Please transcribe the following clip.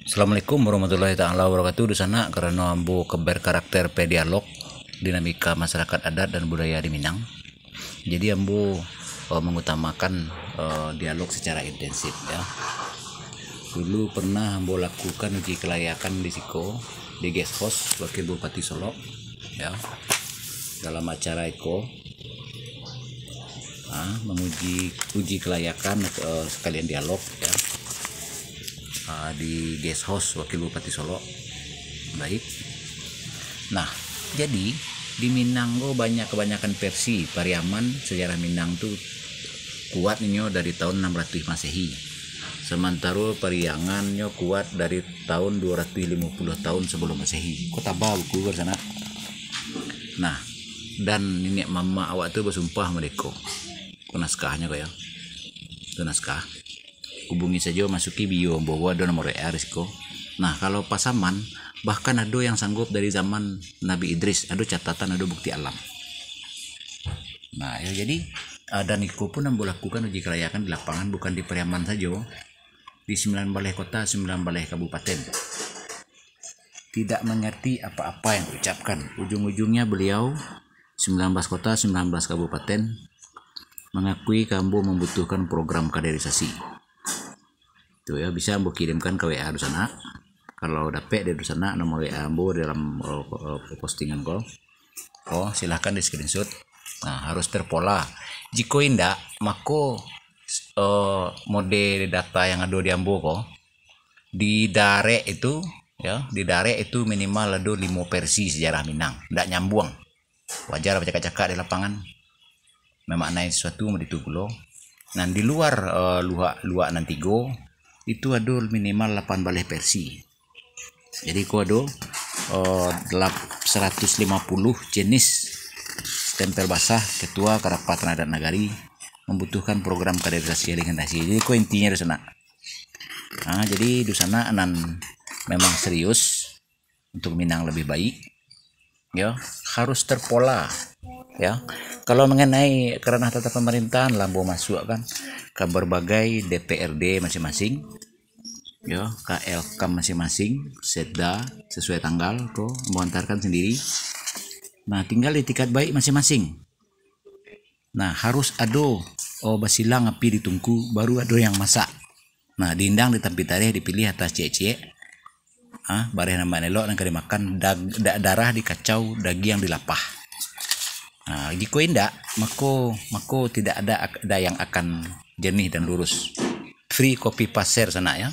Assalamualaikum warahmatullahi taala wabarakatuh. Di sana karena ambo keber karakter pedialog dinamika masyarakat adat dan budaya di Minang. Jadi ambo mengutamakan dialog secara intensif ya. Dulu pernah ambo lakukan uji kelayakan di Siko di guest house Wakil Bupati Solo ya. Dalam acara Eko menguji kelayakan sekalian dialog ya. Di guest house Wakil Bupati Solo. Baik. Nah, jadi di Minang kebanyakan versi Pariaman sejarah Minang tuh kuat nyo dari tahun 600 Masehi. Sementara Pariangannya kuat dari tahun 250 tahun sebelum Masehi. Kota buku ke sana. Nah, dan nenek mama awak tuh bersumpah mereka. Ku naskahnya kaya. Itu naskah. Hubungi saja masuki bio bahwa ada nomor risiko. Nah, kalau pasaman bahkan ada yang sanggup dari zaman Nabi Idris, ada catatan, ada bukti alam. Nah, ya jadi dan Niko pun ambo lakukan uji kelayakan di lapangan, bukan di Pariaman saja, di 9 balai kota, 9 balai kabupaten. Tidak mengerti apa-apa yang diucapkan. Ujung-ujungnya beliau 19 kota, 19 kabupaten mengakui Kambo membutuhkan program kaderisasi. Tuh ya, bisa ambo kirimkan ke WA di sana. Kalau dapet dari sana nomor WA ambo dalam postingan kau. Oh, silahkan di screenshot. Nah, harus terpola. Jika indak, maka mode data yang ada di ambo kok di dare itu ya, di dare itu minimal ada 5 versi sejarah Minang. Ndak nyambung. Wajar cakap-cakap di lapangan. Memaknai sesuatu mau ditugulo. Nah, di luar luak nanti go itu ada minimal 8 balai versi. Jadi ku ada 150 jenis stempel basah ketua Karapatan Adat Nagari membutuhkan program kaderisasi legendasi. Jadi ku intinya di sana. Nah, jadi di sana anan memang serius untuk Minang lebih baik. Ya, harus terpola. Ya, kalau mengenai kerana tata pemerintahan lambo masuk kan ke berbagai DPRD masing-masing, ya, KLK masing-masing, Setda sesuai tanggal tuh mengantarkan sendiri. Nah, tinggal di tingkat baik masing-masing. Nah, harus ada basilang api ditungku baru ada yang masak. Nah, diindang ditampi tarikh dipilih atas cek-cek. Bareh nambah nelok dan dimakan darah dikacau, daging yang dilapah. Nah, jika indak, mako tidak ada yang akan jernih dan lurus. Free copy paste sana ya.